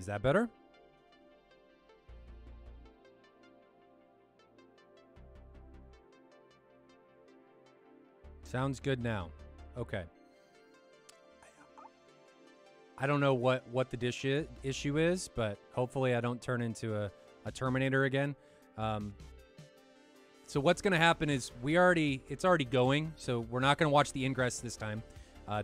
Is that better? Sounds good now. Okay. I don't know what the issue is, but hopefully I don't turn into a Terminator again. So what's going to happen is it's already going, so we're not going to watch the ingress this time.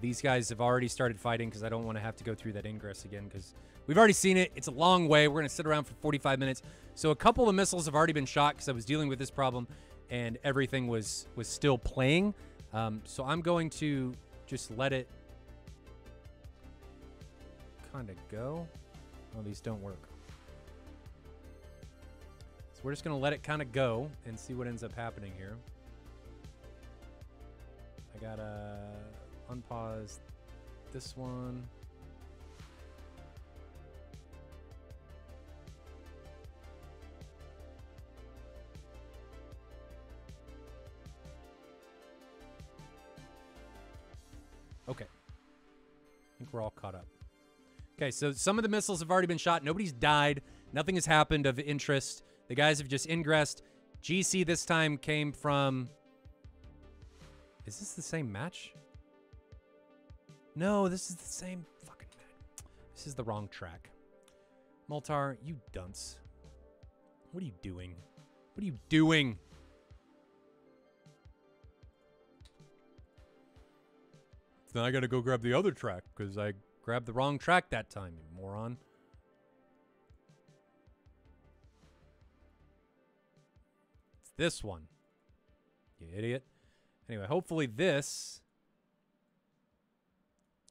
These guys have already started fighting because I don't want to have to go through that ingress again because we've already seen it. It's a long way. We're going to sit around for 45 minutes. So a couple of missiles have already been shot because I was dealing with this problem and everything was still playing. So I'm going to just let it kind of go. Oh, these don't work. So we're just going to let it kind of go and see what ends up happening here. I got to unpause this one. Okay. I think we're all caught up. Okay, so some of the missiles have already been shot. Nobody's died. Nothing has happened of interest. The guys have just ingressed. GC this time came from... Is this the same match? No, this is the same fucking match. This is the wrong track. Moltar, you dunce. What are you doing? What are you doing? Then I gotta go grab the other track because I grabbed the wrong track that time, you moron. It's this one, you idiot. Anyway, hopefully this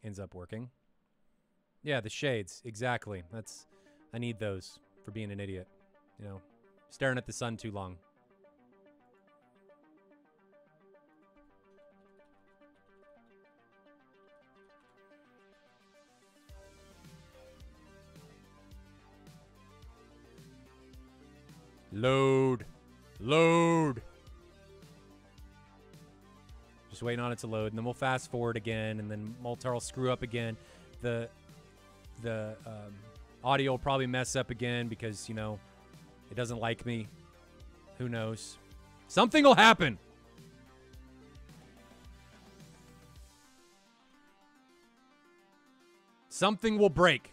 ends up working. Yeah, the shades, exactly. I need those for being an idiot. You know, staring at the sun too long. Load. Load. Just waiting on it to load, and then we'll fast forward again, and then Moltar will screw up again. The audio will probably mess up again because, you know, it doesn't like me. Who knows? Something will happen. Something will break.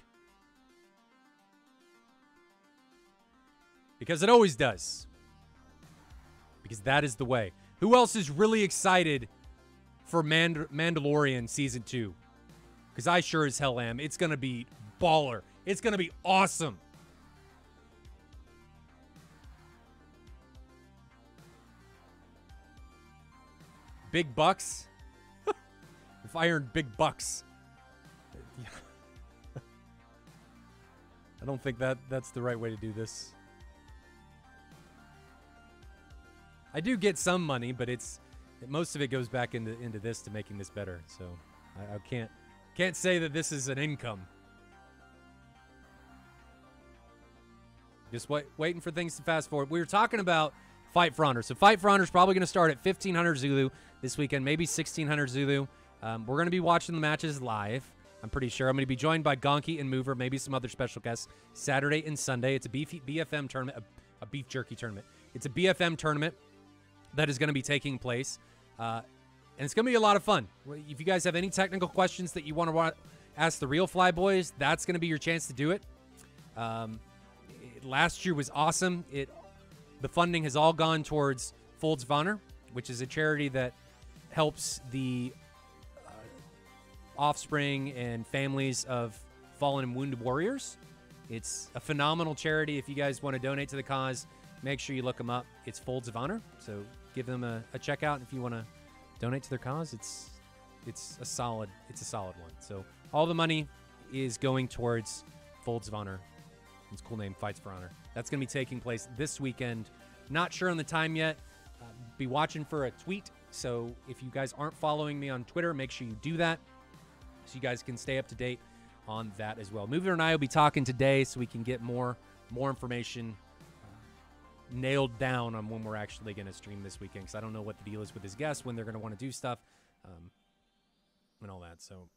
Because it always does. Because that is the way. Who else is really excited for Mandalorian Season 2? Because I sure as hell am. It's going to be baller. It's going to be awesome. Big bucks? If I earned big bucks. I don't think that's the right way to do this. I do get some money, but most of it goes back into this to making this better. So I can't say that this is an income. Just waiting for things to fast forward. We were talking about Fight for Honor. So Fight for Honor is probably going to start at 1500 Zulu this weekend, maybe 1600 Zulu. We're going to be watching the matches live. I'm pretty sure. I'm going to be joined by Gonky and Mover, maybe some other special guests, Saturday and Sunday. It's a BFM tournament, a beef jerky tournament. It's a BFM tournament that is going to be taking place, and it's going to be a lot of fun. If you guys have any technical questions that you want to ask the Real Fly Boys, that's going to be your chance to do it. Last year was awesome. The funding has all gone towards Folds of Honor, which is a charity that helps the offspring and families of fallen and wounded warriors. It's a phenomenal charity. If you guys want to donate to the cause, make sure you look them up. It's Folds of Honor, so give them a check out if you want to donate to their cause. It's a solid one. So all the money is going towards Folds of Honor. It's a cool name, Fights for Honor. That's going to be taking place this weekend. Not sure on the time yet. Be watching for a tweet. So if you guys aren't following me on Twitter, make sure you do that so you guys can stay up to date on that as well. Mover and I will be talking today so we can get more information nailed down on when we're actually going to stream this weekend, because I don't know what the deal is with his guests, when they're going to want to do stuff, and all that. So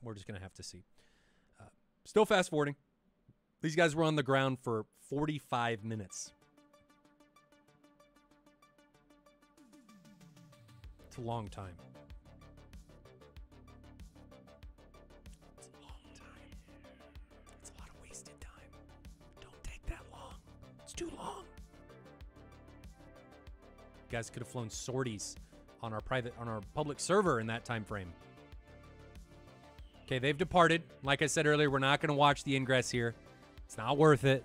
we're just going to have to see. Still fast forwarding. These guys were on the ground for 45 minutes. It's a long time. It's a long time. It's a lot of wasted time. Don't take that long. It's too long. You guys could have flown sorties on our public server in that time frame. Okay, they've departed. Like I said earlier, we're not going to watch the ingress here. It's not worth it.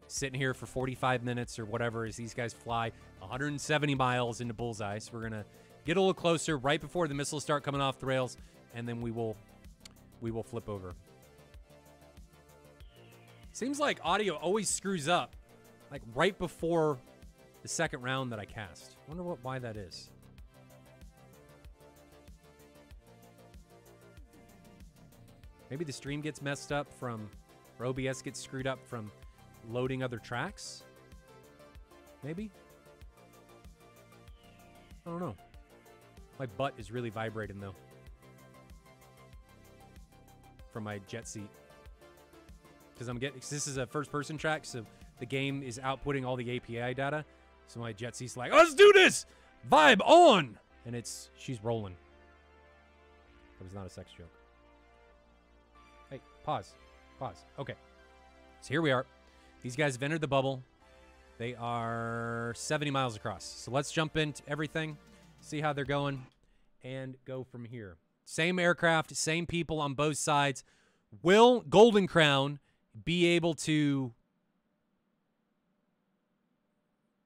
Sitting here for 45 minutes or whatever as these guys fly 170 miles into bullseye. So we're going to get a little closer right before the missiles start coming off the rails, and then we will flip over. Seems like audio always screws up, like right before the second round that I cast. I wonder why that is. Maybe the stream gets messed up from, or OBS gets screwed up from loading other tracks? Maybe? I don't know. My butt is really vibrating, though, from my jet seat. Because this is a first-person track, so the game is outputting all the API data. So my jet seat's like, let's do this! Vibe on! And she's rolling. That was not a sex joke. Hey, pause. Pause. Okay. So here we are. These guys have entered the bubble. They are 70 miles across. So let's jump into everything, see how they're going, and go from here. Same aircraft, same people on both sides. Will Golden Crown be able to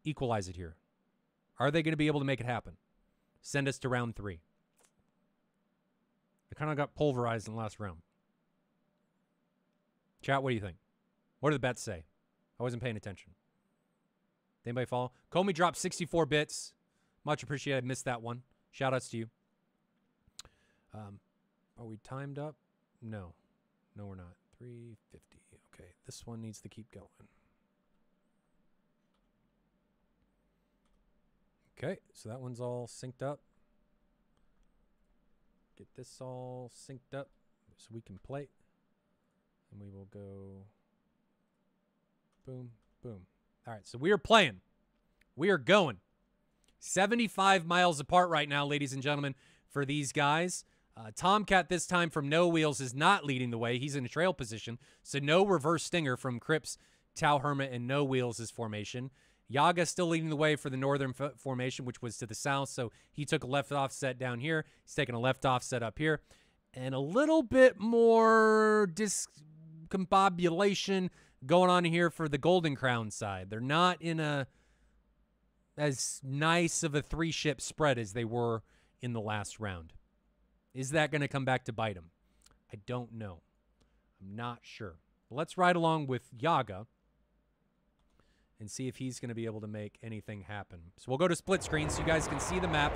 equalize it here? Are they going to be able to make it happen? Send us to round 3. I kind of got pulverized in the last round. Chat, what do you think? What do the bets say? I wasn't paying attention. Did anybody follow? Comey dropped 64 bits. Much appreciated. I missed that one. Shout outs to you. Are we timed up? No. No, we're not. 350. Okay, this one needs to keep going. Okay, so that one's all synced up. Get this all synced up so we can play. And we will go boom, boom. All right, so we are playing. We are going. 75 miles apart right now, ladies and gentlemen, for these guys. Tomcat this time from No Wheels is not leading the way. He's in a trail position, so no reverse stinger from Cripps, Tau Hermit, and No Wheels' formation. Yaga still leading the way for the northern formation, which was to the south, so he took a left offset down here. He's taking a left offset up here. And a little bit more discombobulation going on here for the Golden Crown side. They're not in as nice of a 3-ship spread as they were in the last round. Is that going to come back to bite them? I don't know. I'm not sure. Let's ride along with Yaga and see if he's going to be able to make anything happen. So we'll go to split screen so you guys can see the map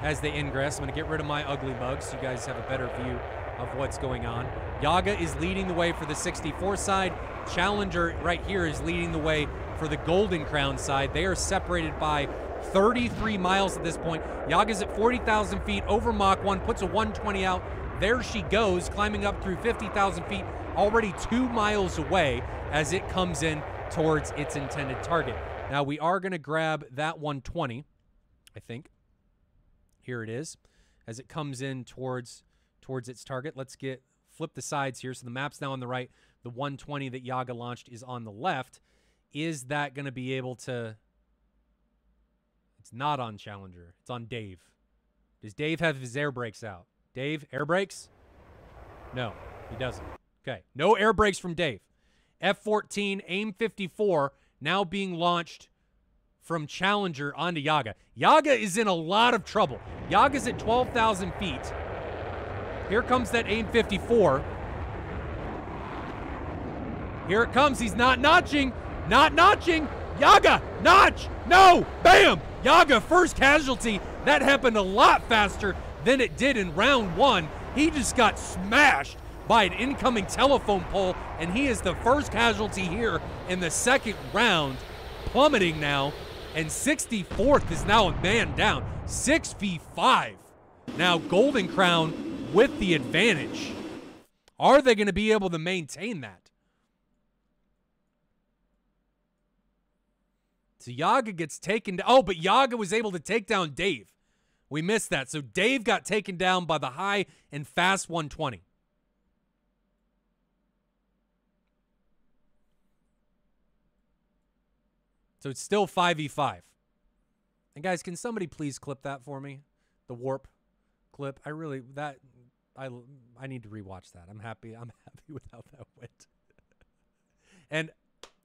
as they ingress. I'm going to get rid of my ugly bugs so you guys have a better view of what's going on. Yaga is leading the way for the 64 side. Challenger right here is leading the way for the Golden Crown side. They are separated by 33 miles at this point. Yaga's at 40,000 feet over Mach 1, puts a 120 out. There she goes, climbing up through 50,000 feet, already 2 miles away as it comes in towards its intended target. Now, we are going to grab that 120, I think. Here it is, as it comes in towards its target. Let's flip the sides here. So the map's now on the right. The 120 that Yaga launched is on the left. Is that going to be able to... It's not on Challenger. It's on Dave. Does Dave have his air brakes out? Dave, air brakes? No, he doesn't. Okay, no air brakes from Dave. F-14, AIM-54, now being launched from Challenger onto Yaga. Yaga is in a lot of trouble. Yaga's at 12,000 feet. Here comes that AIM-54. Here it comes. He's not notching. Not notching. Yaga, notch. No. Bam. Yaga, first casualty. That happened a lot faster than it did in round 1. He just got smashed by an incoming telephone pole, and he is the first casualty here in the second round, plummeting now, and 64th is now a man down. 6v5. Now Golden Crown with the advantage. Are they going to be able to maintain that? So Yaga gets taken down. Oh, but Yaga was able to take down Dave. We missed that. So Dave got taken down by the high and fast 120. So it's still 5v5. And guys, can somebody please clip that for me? The warp clip. I need to rewatch that. I'm happy with how that went. And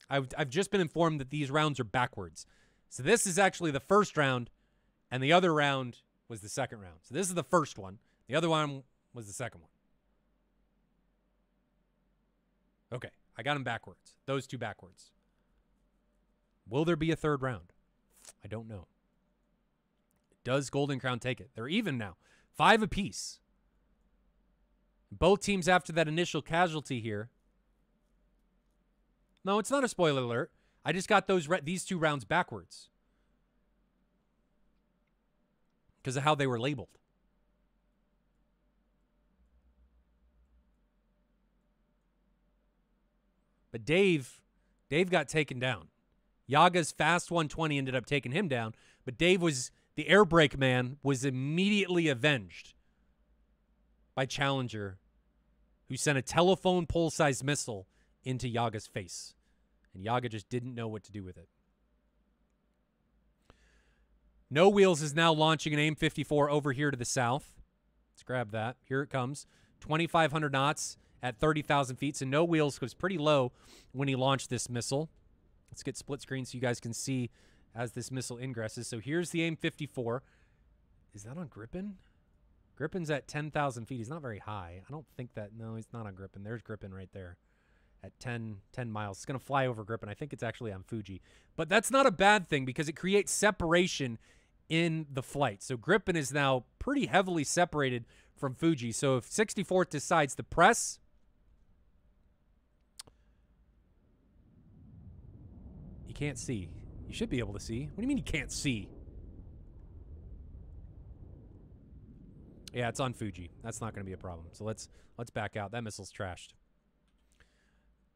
I've just been informed that these rounds are backwards. So this is actually the first round, and the other round was the second round. So this is the first one. The other one was the second one. Okay, I got them backwards. Those two backwards. Will there be a third round? I don't know. Does Golden Crown take it? They're even now. 5 apiece. Both teams after that initial casualty here. No, it's not a spoiler alert. I just got these two rounds backwards because of how they were labeled. But Dave got taken down. Yaga's fast 120 ended up taking him down, but Dave was the air brake man, was immediately avenged by Challenger, who sent a telephone pole-sized missile into Yaga's face. And Yaga just didn't know what to do with it. No Wheels is now launching an AIM-54 over here to the south. Let's grab that. Here it comes. 2,500 knots at 30,000 feet. So No Wheels was pretty low when he launched this missile. Let's get split screen so you guys can see as this missile ingresses. So here's the AIM-54. Is that on Gripen? Gripen's at 10,000 feet. He's not very high. I don't think that. No, he's not on Gripen. There's Gripen right there at 10 miles. It's going to fly over Gripen. I think it's actually on Fuji. But that's not a bad thing because it creates separation in the flight. So Gripen is now pretty heavily separated from Fuji. So if 64th decides to press, you can't see. You should be able to see. What do you mean you can't see? Yeah, it's on Fuji. That's not going to be a problem. So let's back out. That missile's trashed.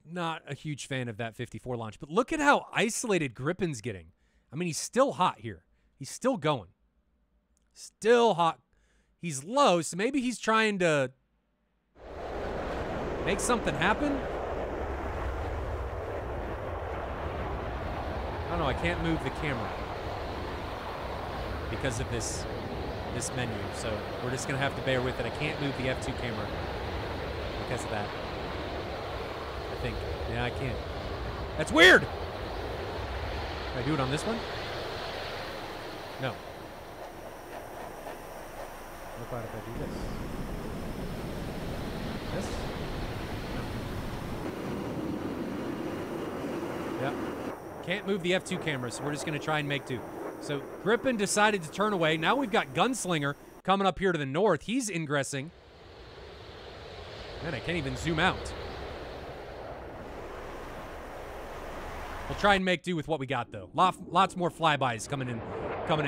Not a huge fan of that 54 launch. But look at how isolated Gripen's getting. I mean, he's still hot here. He's still going. Still hot. He's low, so maybe he's trying to make something happen. I don't know. I can't move the camera because of this menu. So we're just going to have to bear with it. I can't move the F2 camera because of that. I think. Yeah, I can't. That's weird. Can I do it on this one? No. What about if I do this? This? No. Yep. Can't move the F2 camera, so we're just going to try and make do. So Gripen decided to turn away. Now we've got Gunslinger coming up here to the north. He's ingressing. Man, I can't even zoom out. We'll try and make do with what we got, though. Lots more flybys coming in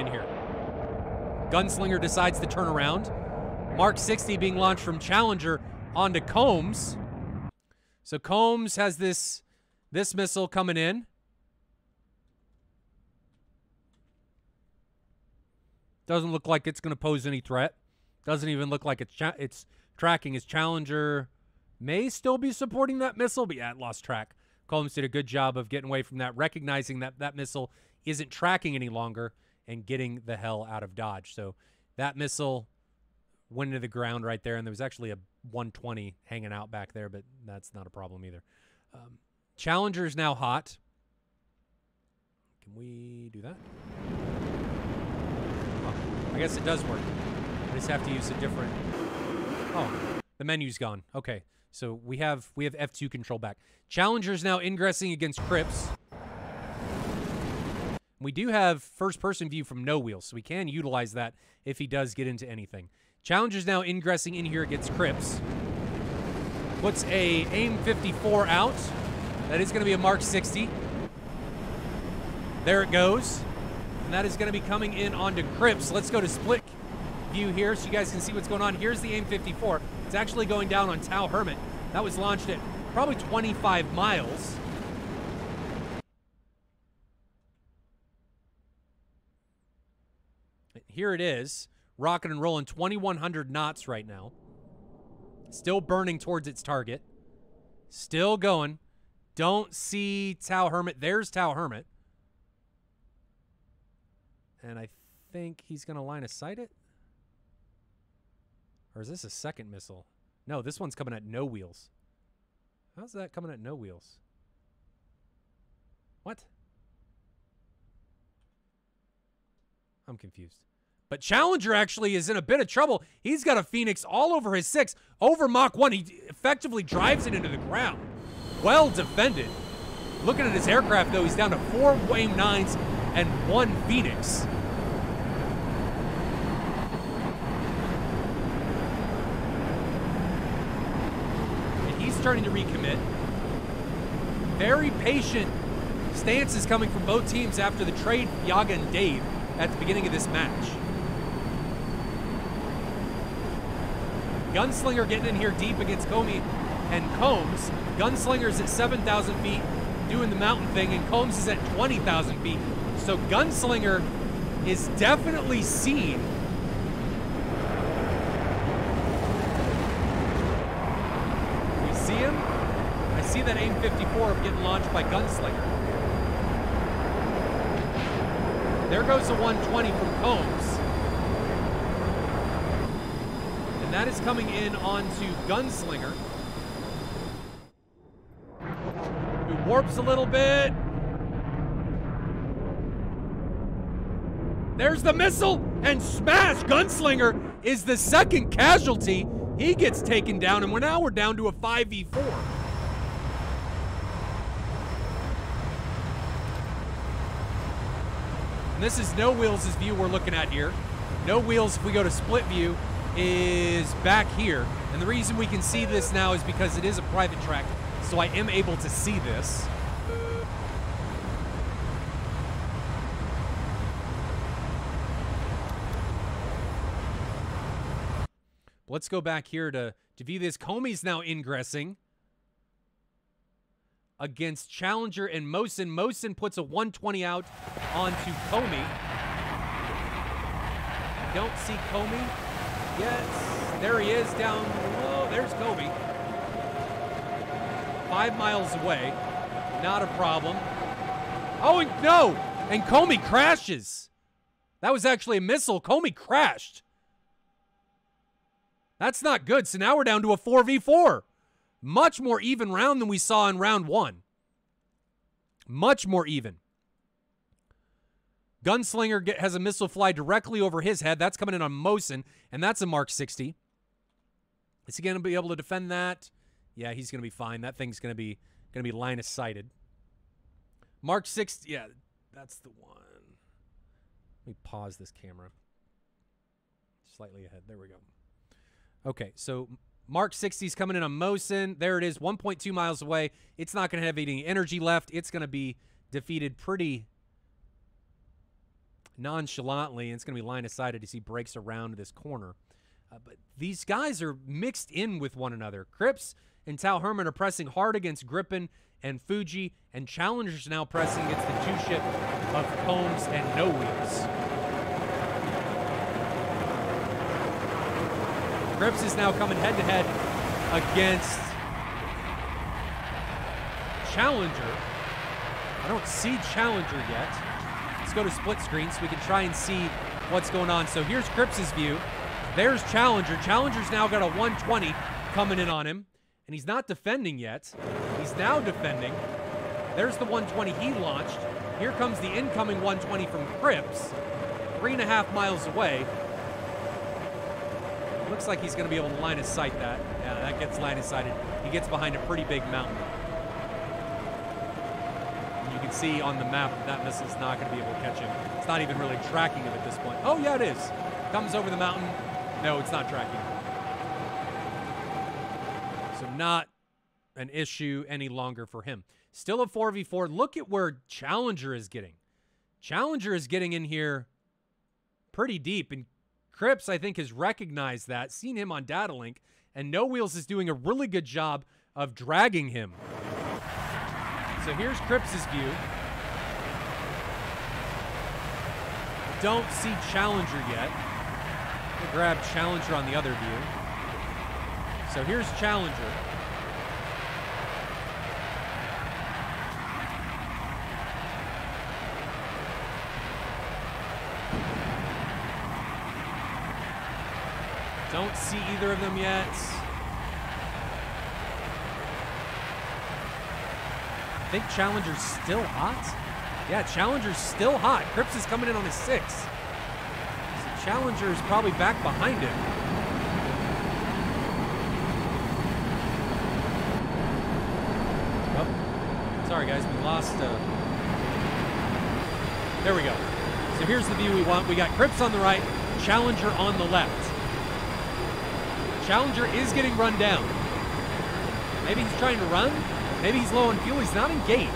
here. Gunslinger decides to turn around. Mark 60 being launched from Challenger onto Combs. So Combs has this missile coming in. Doesn't look like it's going to pose any threat. Doesn't even look like it's tracking. His Challenger may still be supporting that missile, but yeah, it lost track. Combs did a good job of getting away from that, recognizing that that missile isn't tracking any longer and getting the hell out of Dodge. So that missile went into the ground right there, and there was actually a 120 hanging out back there, but that's not a problem either. Challenger is now hot. Can we do that? Oh, I guess it does work. I just have to use a different... Oh, the menu's gone. Okay, so we have F2 control back. Challenger's now ingressing against Crips. We do have first-person view from No Wheels, so we can utilize that if he does get into anything. Challenger's now ingressing in here against Crips. Puts a AIM-54 out. That is going to be a Mark 60. There it goes. And that is going to be coming in onto Crips. Let's go to split view here so you guys can see what's going on. Here's the AIM-54. It's actually going down on Tau Hermit. That was launched at probably 25 miles. here it is. Rocking and rolling 2,100 knots right now. Still burning towards its target. Still going. Don't see Tau Hermit. There's Tau Hermit. And I think he's going to line of sight it. Or is this a second missile? No, this one's coming at no wheels. How's that coming at no wheels? What? I'm confused. But Challenger actually is in a bit of trouble. He's got a Phoenix all over his 6. Over Mach 1, he effectively drives it into the ground. Well defended. Looking at his aircraft, though, he's down to 4 Wave 9s and 1 Phoenix. And he's starting to recommit. Very patient stances coming from both teams after the trade Yaga and Dave at the beginning of this match. Gunslinger getting in here deep against Comey and Combs. Gunslinger's at 7,000 feet doing the mountain thing, and Combs is at 20,000 feet. So Gunslinger is definitely seen. You see him? I see that AIM-54 getting launched by Gunslinger. There goes a 120 from Combs. And that is coming in onto Gunslinger, who warps a little bit. There's the missile and smash. Gunslinger is the second casualty. He gets taken down, and we're down to a 5v4. And this is No Wheels' view we're looking at here. No Wheels, if we go to split view, is back here. And the reason we can see this now is because it is a private track, so I am able to see this. Let's go back here to view this. Comey's now ingressing against Challenger and Mosin. Mosin puts a 120 out onto Comey. Don't see Comey yet. There he is down low. There's Comey. 5 miles away. Not a problem. Oh, no! And Comey crashes. That was actually a missile. Comey crashed. That's not good. So now we're down to a 4v4. Much more even round than we saw in round 1. Much more even. Gunslinger has a missile fly directly over his head. That's coming in on Mosin, and that's a Mark 60. Is he going to be able to defend that? Yeah, he's going to be fine. That thing's going to be line of sighted. Mark 60. Yeah, that's the one. Let me pause this camera. Slightly ahead. There we go. Okay, so Mark 60's coming in on Mosin. There it is, 1.2 miles away. It's not going to have any energy left. It's going to be defeated pretty nonchalantly, and it's going to be line of sighted as he breaks around this corner. But these guys are mixed in with one another. Cripps and Tau Herman are pressing hard against Gripen and Fuji, and Challenger's now pressing against the 2-ship of Combs and No Wheels. Cripps is now coming head-to-head against Challenger. I don't see Challenger yet. Let's go to split screen so we can try and see what's going on. So here's Cripps' view. There's Challenger. Challenger's now got a 120 coming in on him, and he's not defending yet. He's now defending. There's the 120 he launched. Here comes the incoming 120 from Cripps, 3.5 miles away. Looks like he's going to be able to line of sight that. Yeah, that gets line of sighted. He gets behind a pretty big mountain. And you can see on the map that missile's not going to be able to catch him. It's not even really tracking him at this point. Oh, yeah, it is. Comes over the mountain. No, it's not tracking him. So not an issue any longer for him. Still a 4v4. Look at where Challenger is getting. Challenger is getting in here pretty deep, and Cripps, I think, has recognized that, seen him on data link, and No Wheels is doing a really good job of dragging him. So here's Cripps' view. don't see Challenger yet. We'll grab Challenger on the other view. So here's Challenger. Don't see either of them yet. I think Challenger's still hot. Yeah, Challenger's still hot. Cripps is coming in on his 6. So Challenger is probably back behind him. Oh, sorry guys, we lost. There we go. So here's the view we want. We got Cripps on the right, Challenger on the left. Challenger is getting run down. Maybe he's trying to run. Maybe he's low on fuel. He's not engaged.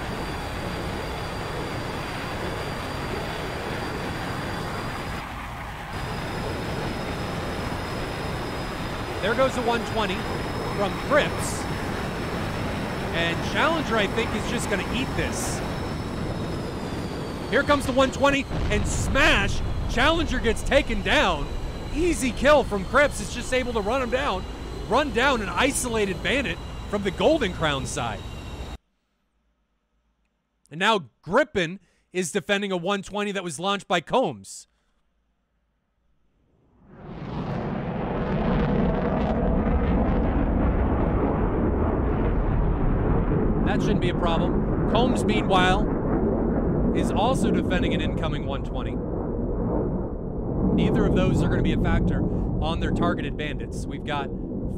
There goes the 120 from Cripps. And Challenger, I think, is just going to eat this. Here comes the 120 and smash. Challenger gets taken down. Easy kill from Cripps. Is just able to run him down. Run down an isolated bandit from the Golden Crown side. And now Grippin is defending a 120 that was launched by Combs. That shouldn't be a problem. Combs, meanwhile, is also defending an incoming 120. Neither of those are going to be a factor on their targeted bandits. We've got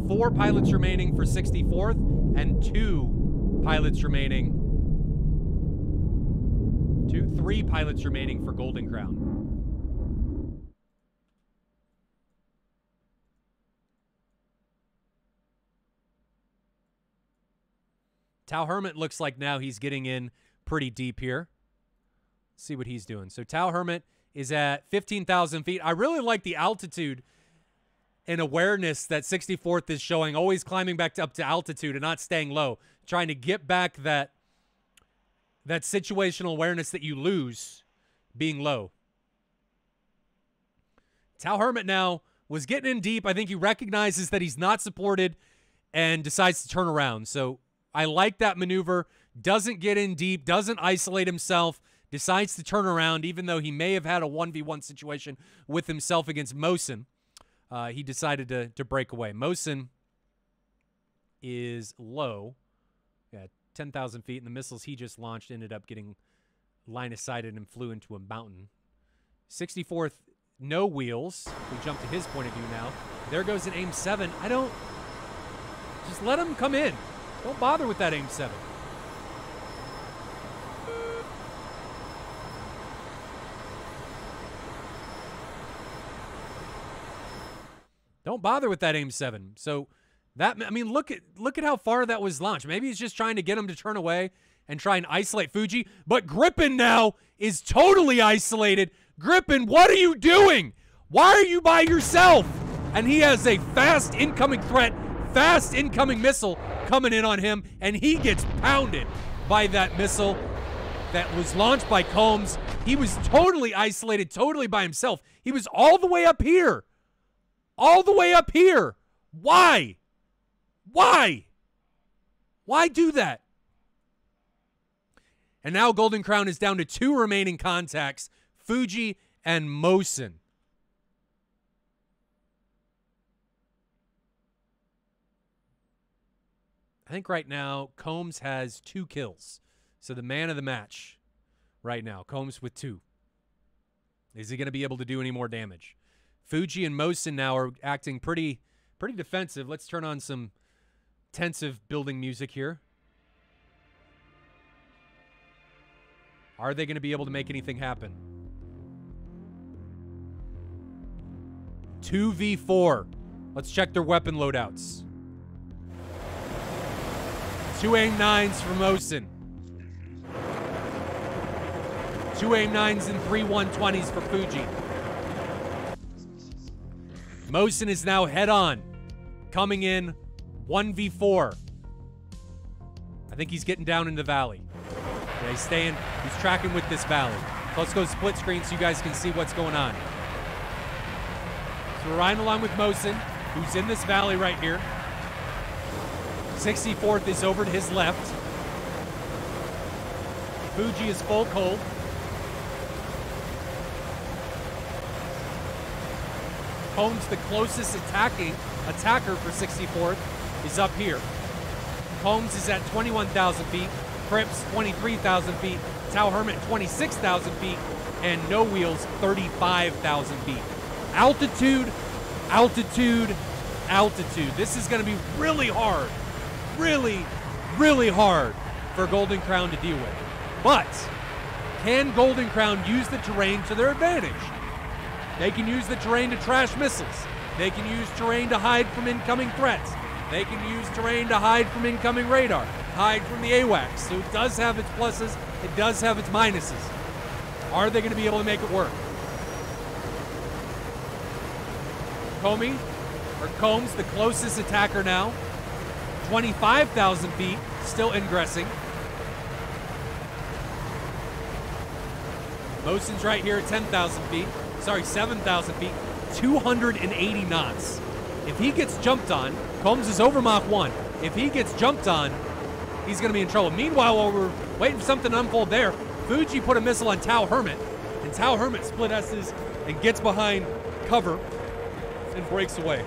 4 pilots remaining for 64th and 2 pilots remaining. 3 pilots remaining for Golden Crown. Tau Hermit looks like now he's getting in pretty deep here. Let's see what he's doing. So Tau Hermit is at 15,000 feet. I really like the altitude and awareness that 64th is showing, always climbing back up to altitude and not staying low, trying to get back that situational awareness that you lose being low. Tau Hermit now was getting in deep. I think he recognizes that he's not supported and decides to turn around. So I like that maneuver. Doesn't get in deep, doesn't isolate himself, decides to turn around, even though he may have had a 1v1 situation with himself against Mosin. He decided to break away. Mosin is low. Yeah, 10,000 feet, and the missiles he just launched ended up getting line of sighted and flew into a mountain. 64th, no wheels. We jump to his point of view now. There goes an AIM-7. Just let him come in. Don't bother with that AIM-7. Don't bother with that AIM-7. So that, I mean, look at how far that was launched. Maybe he's just trying to get him to turn away and try and isolate Fuji. But Grippin now is totally isolated. Grippin, what are you doing? Why are you by yourself? And he has a fast incoming threat, fast incoming missile coming in on him, and he gets pounded by that missile that was launched by Combs. He was totally isolated, totally by himself. He was all the way up here. All the way up here. Why? Why? Why do that? And now Golden Crown is down to 2 remaining contacts, Fuji and Mosin. I think right now Combs has 2 kills. So the man of the match right now, Combs with 2. Is he going to be able to do any more damage? Fuji and Mosin now are acting pretty defensive. Let's turn on some tensive building music here. Are they going to be able to make anything happen? 2v4. Let's check their weapon loadouts. 2 AIM-9s for Mosin. 2 AIM-9s and 3 120s for Fuji. Mosin is now head-on, coming in 1v4. I think he's getting down in the valley. Yeah, he's tracking with this valley. Let's go split screen so you guys can see what's going on. So we're riding along with Mosin, who's in this valley right here. 64th is over to his left. Fuji is full cold. Combs, the closest attacker for 64th, is up here. Combs is at 21,000 feet. Cripps, 23,000 feet. Tau Hermit, 26,000 feet. And No Wheels, 35,000 feet. Altitude, altitude, altitude. This is going to be really hard. Really, really hard for Golden Crown to deal with. But can Golden Crown use the terrain to their advantage? They can use the terrain to trash missiles. They can use terrain to hide from incoming threats. They can use terrain to hide from incoming radar, hide from the AWACS. So it does have its pluses, it does have its minuses. Are they going to be able to make it work? Combs, the closest attacker now. 25,000 feet, still ingressing. Mosin's right here at 10,000 feet. Sorry, 7,000 feet. 280 knots. If he gets jumped on, Combs is over Mach 1. If he gets jumped on, he's going to be in trouble. Meanwhile, while we're waiting for something to unfold there, Fuji put a missile on Tau Hermit, and Tau Hermit split S's and gets behind cover and breaks away.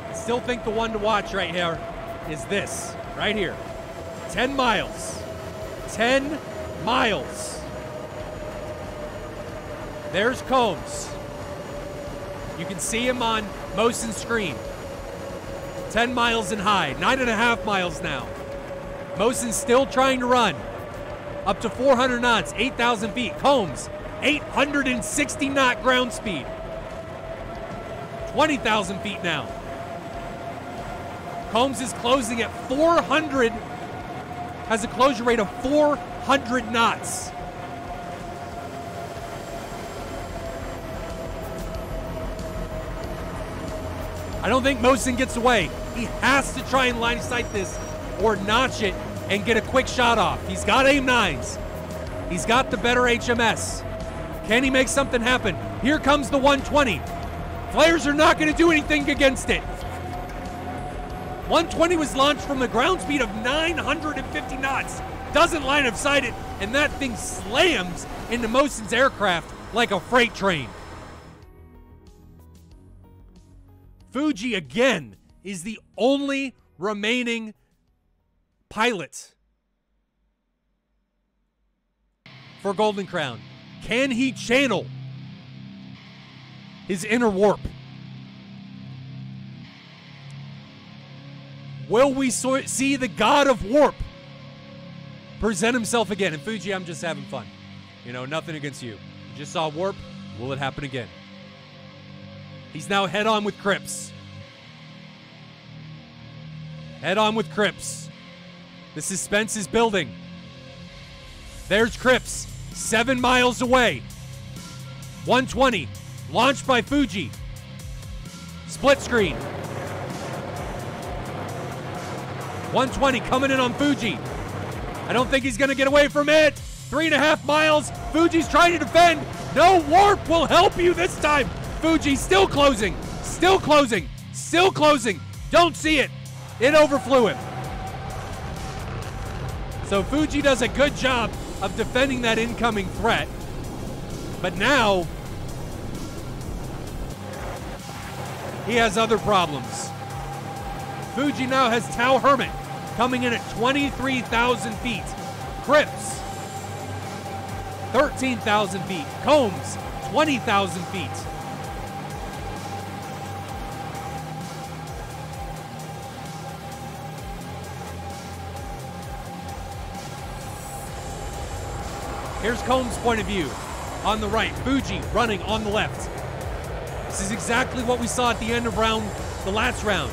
I still think the one to watch right here is this, right here. 10 miles. 10 miles. There's Combs. You can see him on Mosin's screen. 10 miles and high. 9.5 miles now. Mosin's still trying to run. Up to 400 knots, 8,000 feet. Combs, 860 knot ground speed. 20,000 feet now. Combs is closing at 400, has a closure rate of 400 knots. I don't think Mosin gets away. He has to try and line of sight this or notch it and get a quick shot off. He's got AIM-9s. He's got the better HMS. Can he make something happen? Here comes the 120. Flares are not going to do anything against it. 120 was launched from the ground speed of 950 knots. Doesn't line of sight it, and that thing slams into Mosin's aircraft like a freight train. Fuji, again, is the only remaining pilot for Golden Crown. Can he channel his inner warp? Will we see the god of warp present himself again? And Fuji, I'm just having fun. You know, nothing against you. You just saw warp. Will it happen again? He's now head on with Cripps. Head on with Cripps. The suspense is building. There's Cripps, 7 miles away. 120, launched by Fuji. Split screen. 120 coming in on Fuji. I don't think he's going to get away from it. 3.5 miles. Fuji's trying to defend. No warp will help you this time. Fuji still closing. Still closing. Still closing. Don't see it. It overflew him. So Fuji does a good job of defending that incoming threat. But now he has other problems. Fuji now has Tau Hermit coming in at 23,000 feet. Cripps, 13,000 feet. Combs, 20,000 feet. Here's Combs' point of view. On the right, Fuji running on the left. This is exactly what we saw at the end of the last round,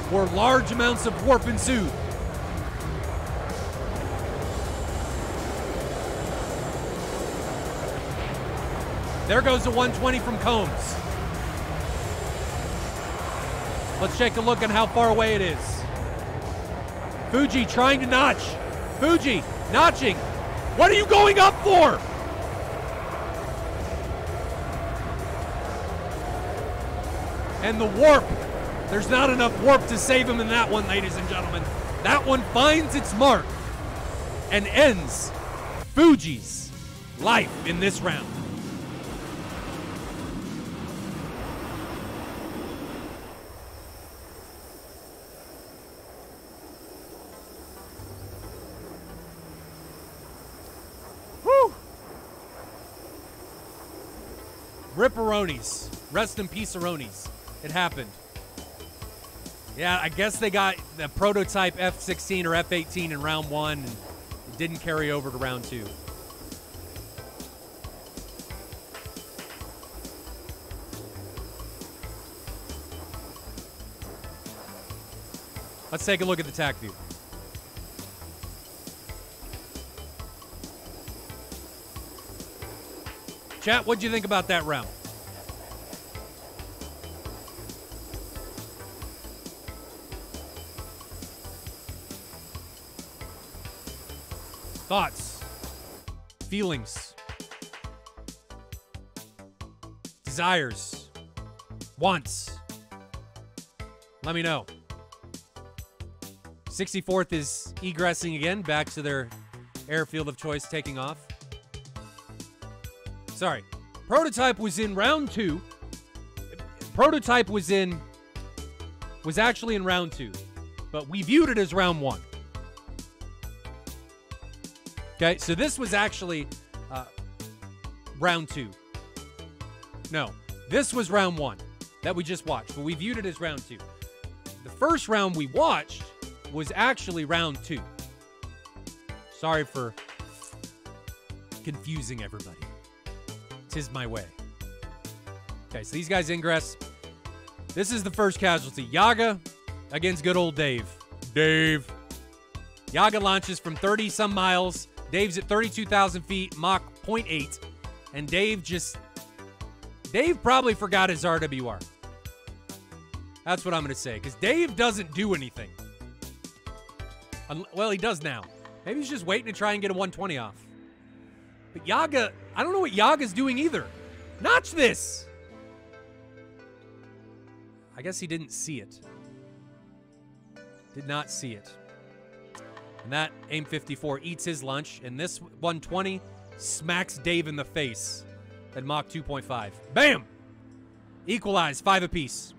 where large amounts of warp ensued. There goes the 120 from Combs. Let's take a look at how far away it is. Fuji trying to notch. Fuji notching. What are you going up for? And the warp. There's not enough warp to save him in that one, ladies and gentlemen. That one finds its mark and ends Fuji's life in this round. Woo! Ripperonis. Rest in peace, Aronis. It happened. Yeah, I guess they got the prototype F-16 or F-18 in round 1, and it didn't carry over to round 2. Let's take a look at the TAC view. Chat, what'd you think about that round? Thoughts, feelings, desires, wants. Let me know. 64th is egressing again, back to their airfield of choice, taking off. Sorry. Prototype was in round 2. Prototype was actually in round 2, but we viewed it as round 1. Okay, so this was actually round 2. No, this was round 1 that we just watched, but we viewed it as round 2. The first round we watched was actually round 2. Sorry for confusing everybody. 'Tis my way. Okay, so these guys ingress. This is the first casualty. Yaga against good old Dave. Dave. Yaga launches from 30-some miles. Dave's at 32,000 feet, Mach 0.8. And Dave probably forgot his RWR. That's what I'm going to say, because Dave doesn't do anything. Well, he does now. Maybe he's just waiting to try and get a 120 off. But Yaga, I don't know what Yaga's doing either. Notch this! I guess he didn't see it. Did not see it. And that AIM 54 eats his lunch, and this 120 smacks Dave in the face at Mach 2.5. Bam! Equalize, 5 apiece.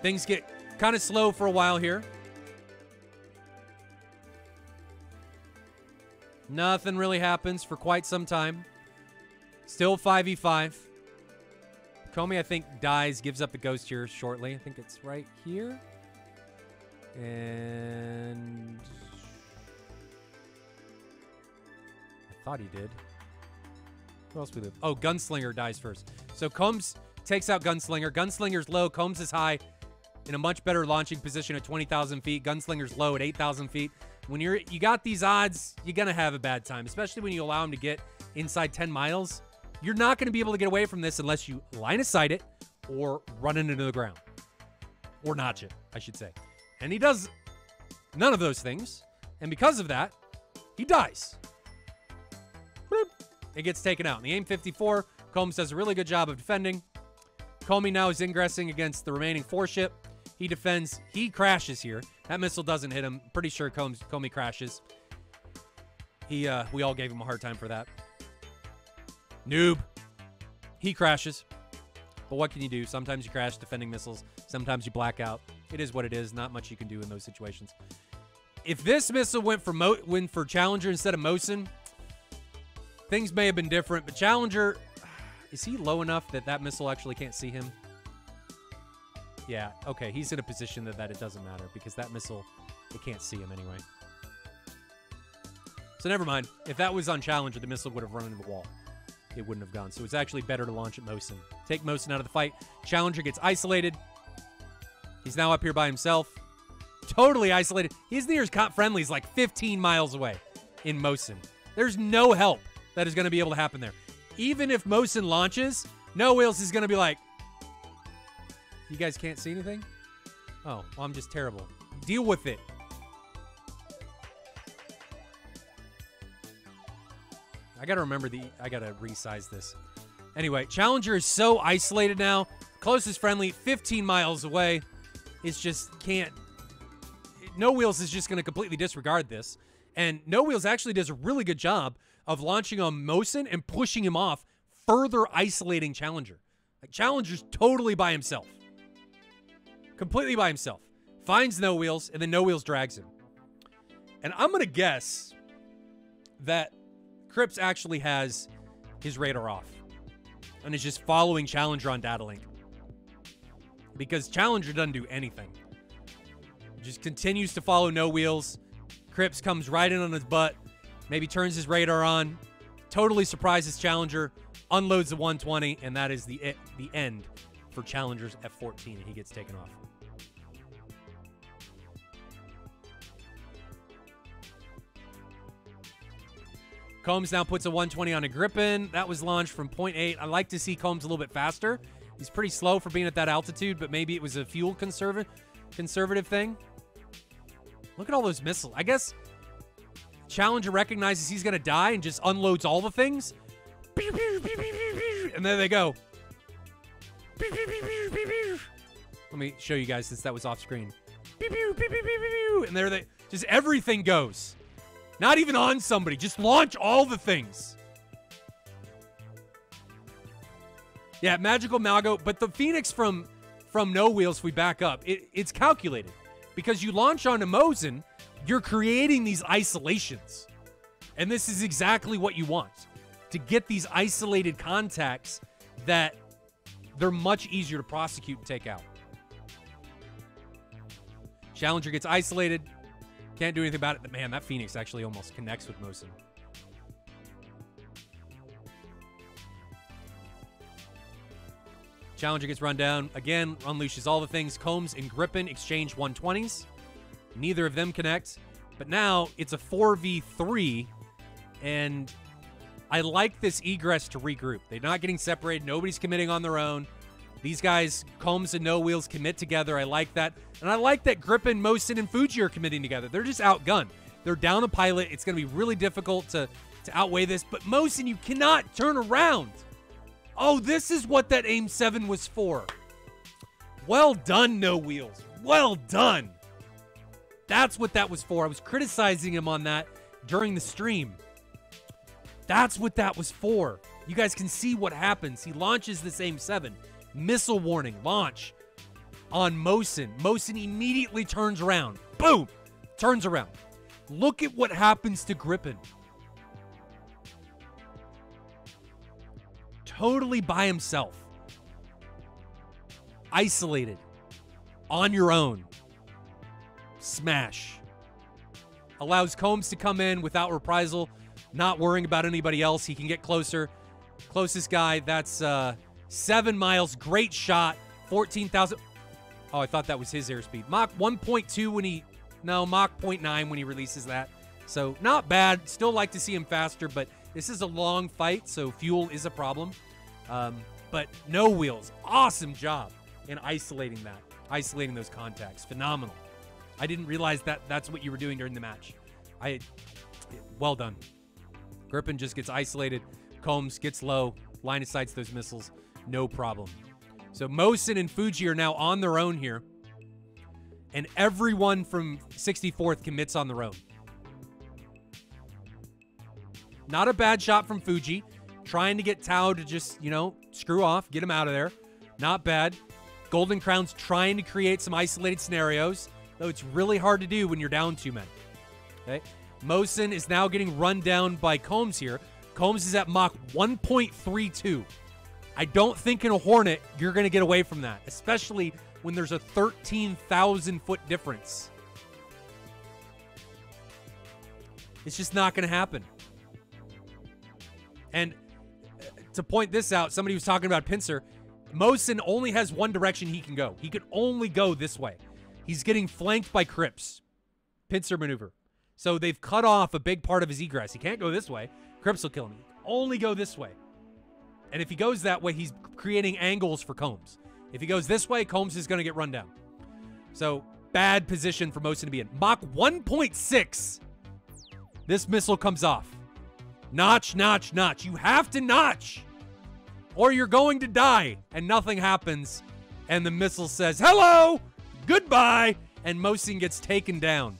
Things get kind of slow for a while here. Nothing really happens for quite some time. Still 5v5. Comey, I think, dies, gives up the ghost here shortly. I think it's right here. And I thought he did. Who else we live? Oh, Gunslinger dies first. So Combs takes out Gunslinger. Gunslinger's low. Combs is high in a much better launching position at 20,000 feet. Gunslinger's low at 8,000 feet. When you got these odds, you're going to have a bad time, especially when you allow him to get inside 10 miles. You're not going to be able to get away from this unless you line of sight it or run it into the ground. Or notch it, I should say. And he does none of those things. And because of that, he dies. It gets taken out. In the AIM 54, Combs does a really good job of defending. Comey now is ingressing against the remaining 4-ship. He defends. He crashes here. That missile doesn't hit him. Pretty sure Comey crashes. We all gave him a hard time for that. Noob. He crashes. But what can you do? Sometimes you crash defending missiles. Sometimes you black out. It is what it is. Not much you can do in those situations. If this missile went for Challenger instead of Mosin, things may have been different. But Challenger, is he low enough that that missile actually can't see him? Yeah, okay. He's in a position that it doesn't matter because that missile, it can't see him anyway. So never mind. If that was on Challenger, the missile would have run into the wall. It wouldn't have gone. So it's actually better to launch at Mosin. Take Mosin out of the fight. Challenger gets isolated. He's now up here by himself. Totally isolated. His nearest cop friendly is like 15 miles away. in Mosin. There's no help that is going to be able to happen there. Even if Mosin launches, No Wheels is going to be like, you guys can't see anything? Oh, well, I'm just terrible. Deal with it. I got to remember I got to resize this. Anyway, Challenger is so isolated now. Closest friendly, 15 miles away. It's just can't. No Wheels is just going to completely disregard this. And No Wheels actually does a really good job of launching on Mosin and pushing him off, further isolating Challenger. Like, Challenger's totally by himself. Completely by himself. Finds No Wheels, and then No Wheels drags him. And I'm going to guess that Cripps actually has his radar off and is just following Challenger on data link. Because Challenger doesn't do anything. Just continues to follow No Wheels. Cripps comes right in on his butt, maybe turns his radar on, totally surprises Challenger, unloads the 120, and that is the end for Challenger's F-14, and he gets taken off. Combs now puts a 120 on a Gripen. That was launched from point 8. I like to see Combs a little bit faster. He's pretty slow for being at that altitude, but maybe it was a fuel conservative thing. Look at all those missiles. I guess Challenger recognizes he's going to die and just unloads all the things. And there they go. Let me show you guys since that was off screen. And there they just everything goes. Not even on somebody. Just launch all the things. Yeah, Magical Malgo. But the Phoenix from No Wheels, if we back up, it's calculated. Because you launch onto Mosin, you're creating these isolations. And this is exactly what you want. To get these isolated contacts that they're much easier to prosecute and take out. Challenger gets isolated. Can't do anything about it. But man, that Phoenix actually almost connects with Mosin. Challenger gets run down. Again, unleashes all the things. Combs and Gripen exchange 120s. Neither of them connect. But now it's a 4v3. And I like this egress to regroup. They're not getting separated. Nobody's committing on their own. These guys, Combs and No Wheels, commit together. I like that. And I like that Gripen, Mosin, and Fuji are committing together. They're just outgunned. They're down a pilot. It's going to be really difficult to outweigh this. But Mosin, you cannot turn around. Oh, this is what that AIM 7 was for. Well done, No Wheels. Well done. That's what that was for. I was criticizing him on that during the stream. That's what that was for. You guys can see what happens. He launches this AIM 7. Missile warning, launch on Mosin. Mosin immediately turns around. Boom! Turns around. Look at what happens to Gripen. Totally by himself. Isolated. On your own. Smash. Allows Combs to come in without reprisal. Not worrying about anybody else. He can get closer. Closest guy, that's 7 miles. Great shot. 14,000. Oh, I thought that was his airspeed. Mach 1.2 when he... No, Mach 0.9 when he releases that. So, not bad. Still like to see him faster, but this is a long fight, so fuel is a problem. But No Wheels, awesome job in isolating that. Isolating those contacts. Phenomenal. I didn't realize that that's what you were doing during the match. Well done. Gripen just gets isolated. Combs gets low. Line of sights those missiles. No problem. So Mosin and Fuji are now on their own here. And everyone from 64th commits on their own. Not a bad shot from Fuji. Trying to get Tao to just, screw off. Get him out of there. Not bad. Golden Crown's trying to create some isolated scenarios. Though it's really hard to do when you're down 2 men. Okay. Mosin is now getting run down by Combs here. Combs is at Mach 1.32. I don't think in a Hornet you're going to get away from that, especially when there's a 13,000-foot difference. It's just not going to happen. And to point this out, somebody was talking about Pincer. Mosin only has one direction he can go. He could only go this way. He's getting flanked by Cripps. Pincer maneuver. So they've cut off a big part of his egress. He can't go this way. Crips will kill him. He can only go this way. And if he goes that way, he's creating angles for Combs. If he goes this way, Combs is going to get run down. So bad position for Mosin to be in. Mach 1.6. This missile comes off. Notch, notch, notch. You have to notch, or you're going to die. And nothing happens. And the missile says, hello, goodbye. And Mosin gets taken down.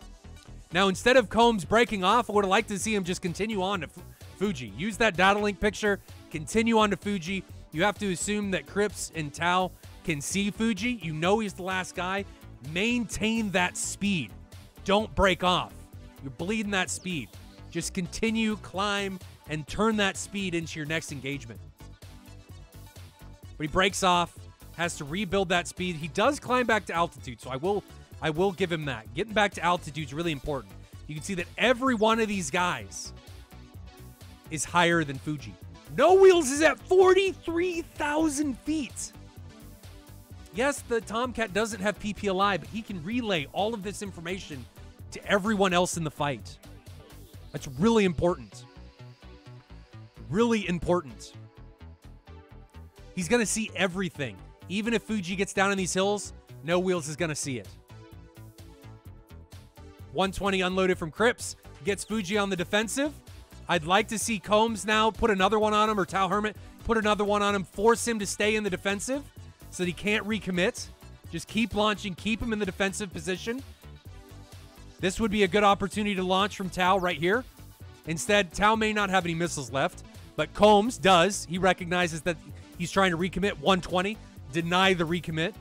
Now, instead of Combs breaking off, I would have liked to see him just continue on to Fuji. Use that data link picture. Continue on to Fuji. You have to assume that Crips and Tau can see Fuji. You know he's the last guy. Maintain that speed. Don't break off. You're bleeding that speed. Just continue, climb, and turn that speed into your next engagement. But he breaks off, has to rebuild that speed. He does climb back to altitude, so I will give him that. Getting back to altitude is really important. You can see that every one of these guys is higher than Fuji. No Wheels is at 43,000 feet. Yes, the Tomcat doesn't have PPLI, but he can relay all of this information to everyone else in the fight. That's really important. Really important. He's going to see everything. Even if Fuji gets down in these hills, No Wheels is going to see it. 120 unloaded from Crips. Gets Fuji on the defensive. I'd like to see Combs now put another one on him, or Tau Hermit put another one on him, force him to stay in the defensive so that he can't recommit. Just keep launching, keep him in the defensive position. This would be a good opportunity to launch from Tau right here. Instead, Tau may not have any missiles left, but Combs does. He recognizes that he's trying to recommit. 120, deny the recommit.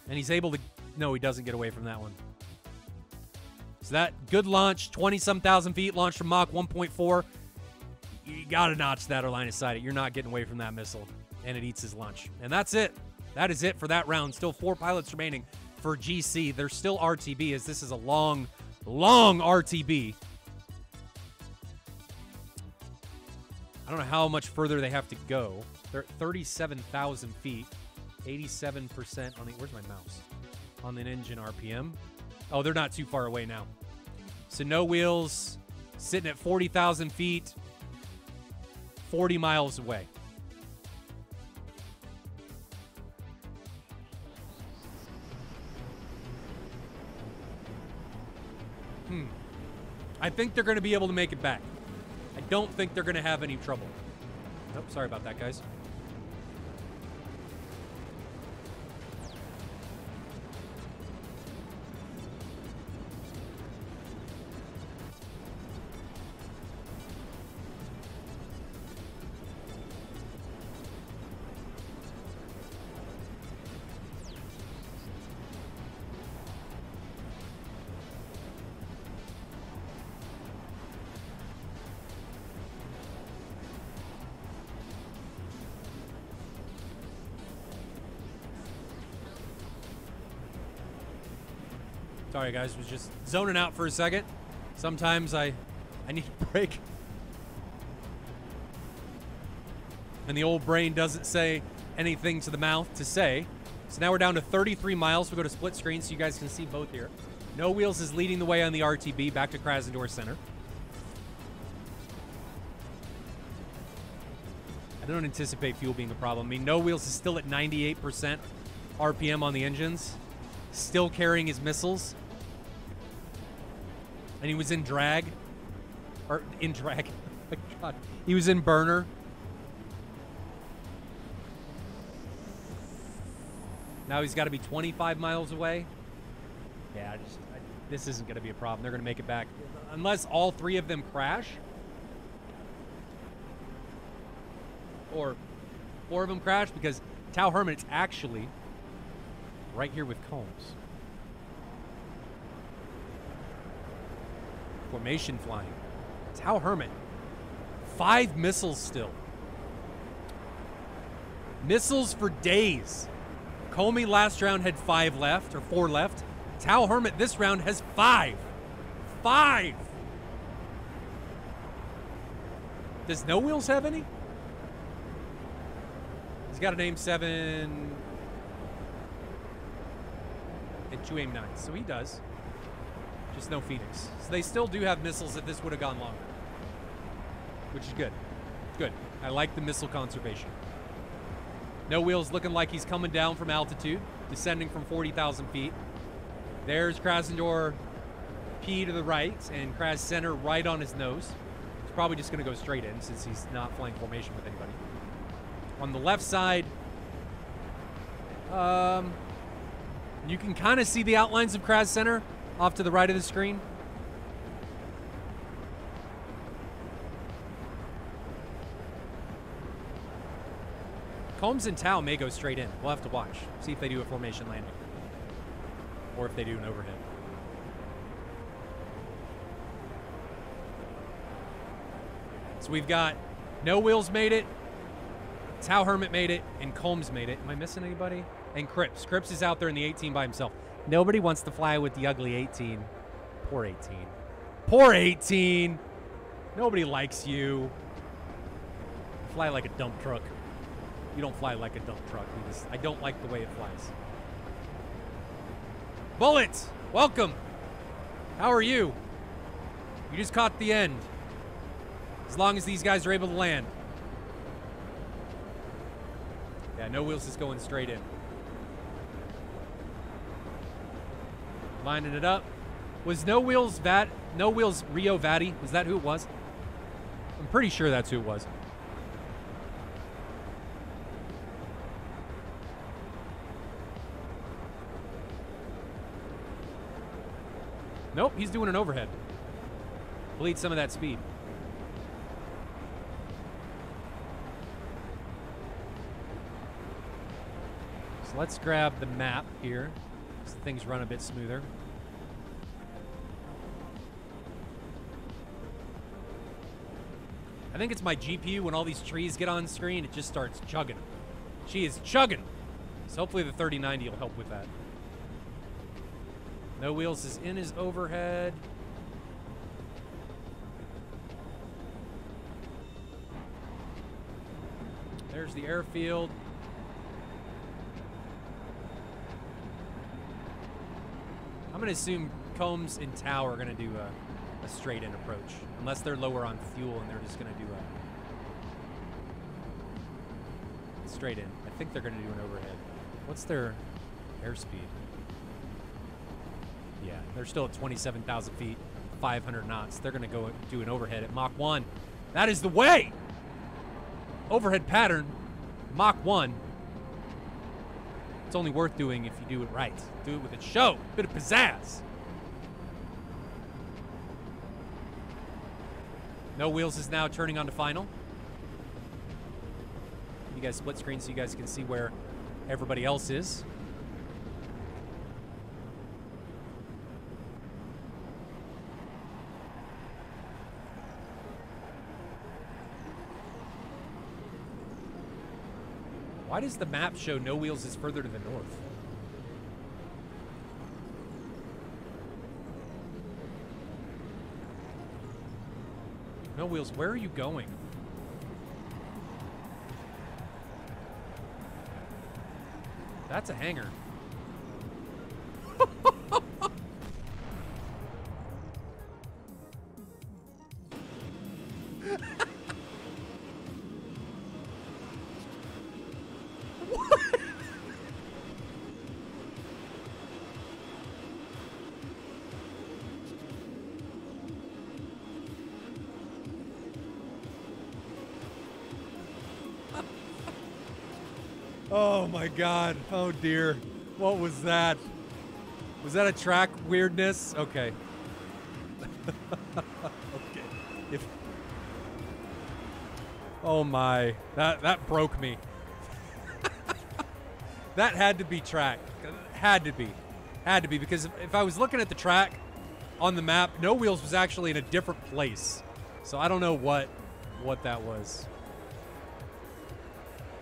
And he's able to... No, he doesn't get away from that one. So that good launch, 20-some thousand feet, launched from Mach 1.4. You got to notch that or line of sight it. You're not getting away from that missile. And it eats his lunch. And that's it. That is it for that round. Still 4 pilots remaining for GC. There's still RTB, as this is a long, long RTB. I don't know how much further they have to go. They're at 37,000 feet. 87% on the... Where's my mouse? On the engine RPM. Oh, they're not too far away now. So No Wheels sitting at 40,000 feet. 40 miles away. I think they're going to be able to make it back. I don't think they're going to have any trouble. Nope, sorry about that, guys. Sorry, guys. Was just zoning out for a second. Sometimes I need a break. And the old brain doesn't say anything to the mouth to say. So now we're down to 33 miles. We'll go to split screen so you guys can see both here. No Wheels is leading the way on the RTB back to Krasnodar Center. I don't anticipate fuel being a problem. I mean, No Wheels is still at 98% RPM on the engines. Still carrying his missiles. And he was in drag. Or in drag. Oh my God. He was in burner. Now he's got to be 25 miles away. Yeah, this isn't going to be a problem. They're going to make it back. Unless all three of them crash. Or 4 of them crash, because Tau Hermit's actually right here with Combs. Formation flying. Tau Hermit. 5 missiles still. Missiles for days. Comey last round had 5 left, or 4 left. Tau Hermit this round has 5. 5! Does No Wheels have any? He's got a name 7. at 2 AIM-9s, so he does. Just no Phoenix. So they still do have missiles if this would have gone longer, which is good. Good. I like the missile conservation. No Wheels looking like he's coming down from altitude, descending from 40,000 feet. There's Krasnodar P to the right, and Kras Center right on his nose. He's probably just going to go straight in since he's not flying formation with anybody. On the left side, you can kind of see the outlines of Kras Center off to the right of the screen. Combs and Tau may go straight in. We'll have to watch. See if they do a formation landing. Or if they do an overhead. So we've got No Wheels made it, Tau Hermit made it, and Combs made it. Am I missing anybody? And Cripps. Cripps is out there in the 18 by himself. Nobody wants to fly with the ugly 18. Poor 18. Poor 18. Nobody likes you. You fly like a dump truck. You don't fly like a dump truck. I don't like the way it flies. Bullet, welcome. How are you? You just caught the end. As long as these guys are able to land. Yeah, No Wheels is going straight in. Lining it up. Was No Wheels Rio Vatti? Was that who it was? I'm pretty sure that's who it was. Nope, he's doing an overhead. Bleed some of that speed. So let's grab the map here so things run a bit smoother. I think it's my GPU when all these trees get on screen, it just starts chugging. She is chugging. So hopefully the 3090 will help with that. No Wheels is in his overhead. There's the airfield. I'm going to assume Combs and Tau are going to do a straight-in approach. Unless they're lower on fuel and they're just going to do a straight-in. I think they're going to do an overhead. What's their airspeed? Yeah, they're still at 27,000 feet, 500 knots. They're going to go do an overhead at Mach 1. That is the way! Overhead pattern, Mach 1. It's only worth doing if you do it right. Do it with a show, a bit of pizzazz. No Wheels is now turning on to final. You guys split screen so you guys can see where everybody else is. Why does the map show No Wheels is further to the north? No Wheels, where are you going? That's a hangar. Oh my God. Oh dear. What was that? Was that a track weirdness? Okay. Okay. Oh my. That broke me. That had to be track. Had to be. Had to be, because if I was looking at the track on the map, No Wheels was actually in a different place. So I don't know what that was.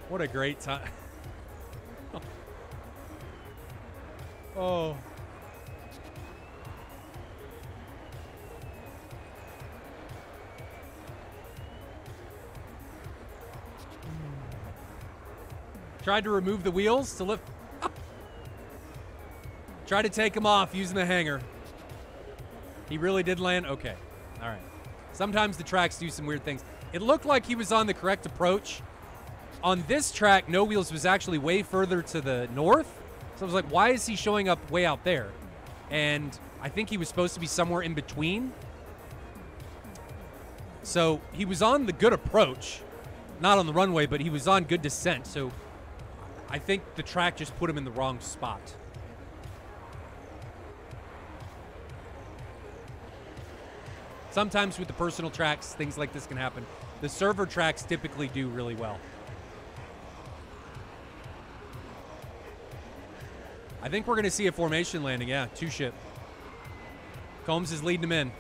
What a great time. Oh. Tried to remove the wheels to lift. Try to take him off using the hanger. He really did land? Okay. All right. Sometimes the tracks do some weird things. It looked like he was on the correct approach. On this track, No Wheels was actually way further to the north. So I was like, why is he showing up way out there? And I think he was supposed to be somewhere in between. So he was on the good approach. Not on the runway, but he was on good descent. So I think the track just put him in the wrong spot. Sometimes with the personal tracks, things like this can happen. The server tracks typically do really well. I think we're going to see a formation landing. Yeah, 2-ship. Combs is leading him in.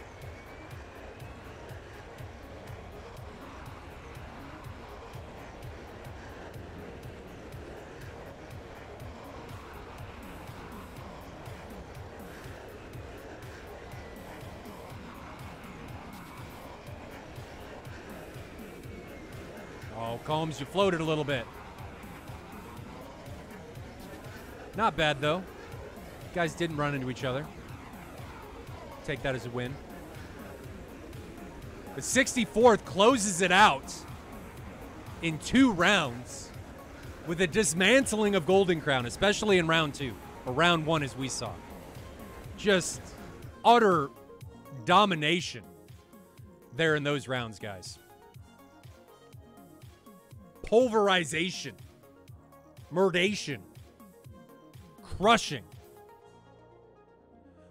Oh, Combs, you floated a little bit. Not bad, though. You guys didn't run into each other. Take that as a win. The 64th closes it out in 2 rounds with a dismantling of Golden Crown, especially in round 2, or round 1 as we saw. Just utter domination there in those rounds, guys. Pulverization. Murdation. Crushing.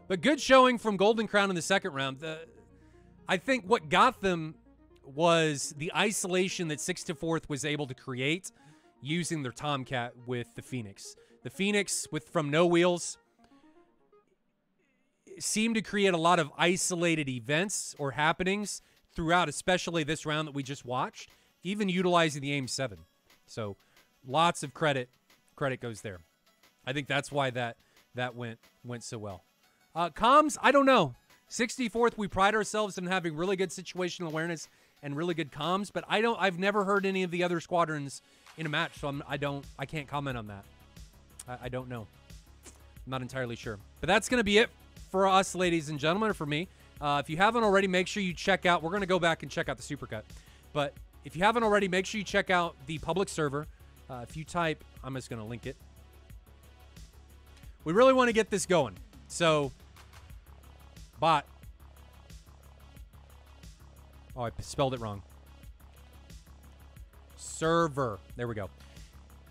But good showing from Golden Crown in the second round. I think what got them was the isolation that 64th was able to create using their Tomcat with the Phoenix. The Phoenix from No Wheels seemed to create a lot of isolated events or happenings throughout, especially this round that we just watched, even utilizing the AIM-7. So lots of credit goes there. I think that's why that went so well. Comms, I don't know. 64th, we pride ourselves in having really good situational awareness and really good comms, but I've never heard any of the other squadrons in a match, so I can't comment on that. I don't know. I'm not entirely sure. But that's going to be it for us, ladies and gentlemen, or for me. If you haven't already, make sure you check out. We're going to go back and check out the Supercut. But if you haven't already, make sure you check out the public server. If you type, I'm just going to link it. We really want to get this going. So, bot. Oh, I spelled it wrong. Server. There we go.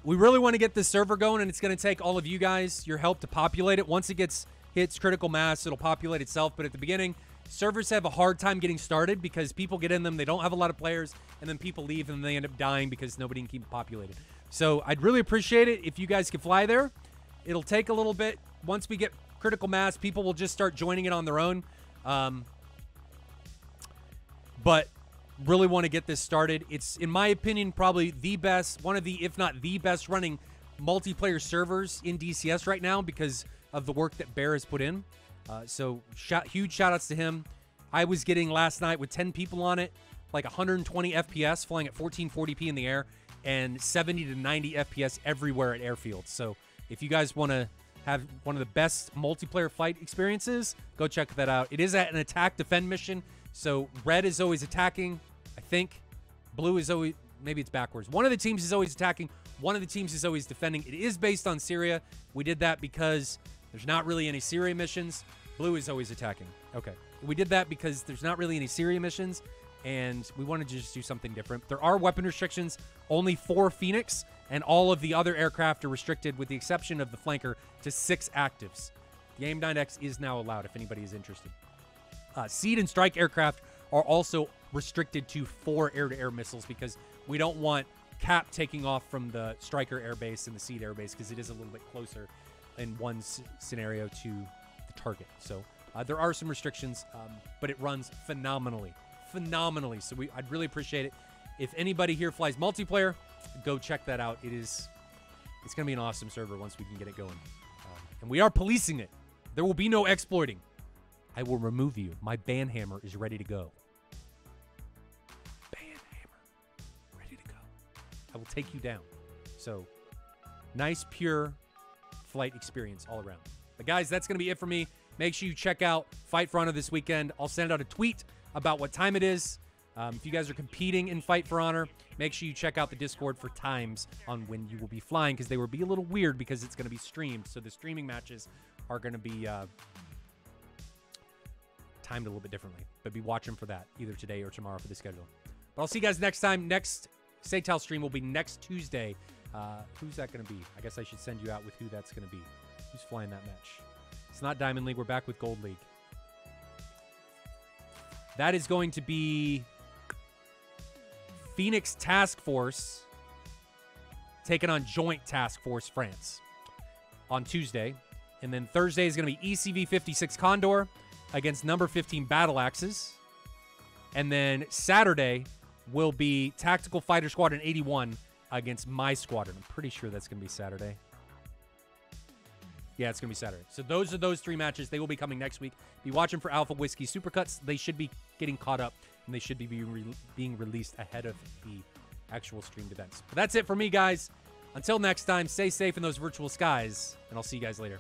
We really want to get this server going, and it's going to take all of you guys, your help to populate it. Once it hits critical mass, it'll populate itself. But at the beginning, servers have a hard time getting started because people get in them, they don't have a lot of players, and then people leave and they end up dying because nobody can keep it populated. So I'd really appreciate it if you guys could fly there. It'll take a little bit. Once we get critical mass, people will just start joining it on their own. But really want to get this started. It's, in my opinion, probably the best, one of the, if not the best running multiplayer servers in DCS right now because of the work that Bear has put in. So huge shout outs to him. I was getting last night with 10 people on it, like 120 FPS flying at 1440p in the air and 70 to 90 FPS everywhere at airfields. So if you guys want to have one of the best multiplayer flight experiences, go check that out. It is at an attack defend mission. So red is always attacking, I think. Blue is always, maybe it's backwards. One of the teams is always attacking. One of the teams is always defending. It is based on Syria. We did that because there's not really any Syria missions. Blue is always attacking. Okay. We did that because there's not really any Syria missions, and we wanted to just do something different. There are weapon restrictions, only 4 Phoenix, and all of the other aircraft are restricted with the exception of the flanker to 6 actives. The AIM-9X is now allowed if anybody is interested. Seed and strike aircraft are also restricted to 4 air-to-air missiles because we don't want Cap taking off from the striker airbase and the seed airbase because it is a little bit closer in one scenario to the target. So there are some restrictions, but it runs phenomenally. So I'd really appreciate it. If anybody here flies multiplayer, go check that out. It's going to be an awesome server once we can get it going. And we are policing it. There will be no exploiting. I will remove you. My ban hammer is ready to go. Ban hammer. Ready to go. I will take you down. So, nice, pure flight experience all around. But guys, that's going to be it for me. Make sure you check out Fight for Honor this weekend. I'll send out a tweet about what time it is. If you guys are competing in Fight for Honor, make sure you check out the Discord for times on when you will be flying, because they will be a little weird because it's going to be streamed. So the streaming matches are going to be timed a little bit differently. But be watching for that either today or tomorrow for the schedule. But I'll see you guys next time. Next SATAL stream will be next Tuesday. Who's that going to be? I guess I should send you out with who that's going to be. Who's flying that match? It's not Diamond League. We're back with Gold League. That is going to be Phoenix Task Force taking on Joint Task Force France on Tuesday. And then Thursday is going to be ECV 56 Condor against number 15 Battle Axes. And then Saturday will be Tactical Fighter Squadron 81 against my squadron. I'm pretty sure that's going to be Saturday. Yeah, it's going to be Saturday. So those are those 3 matches. They will be coming next week. Be watching for Alpha Whiskey Supercuts. They should be getting caught up, and they should be being released ahead of the actual streamed events. But that's it for me, guys. Until next time, stay safe in those virtual skies, and I'll see you guys later.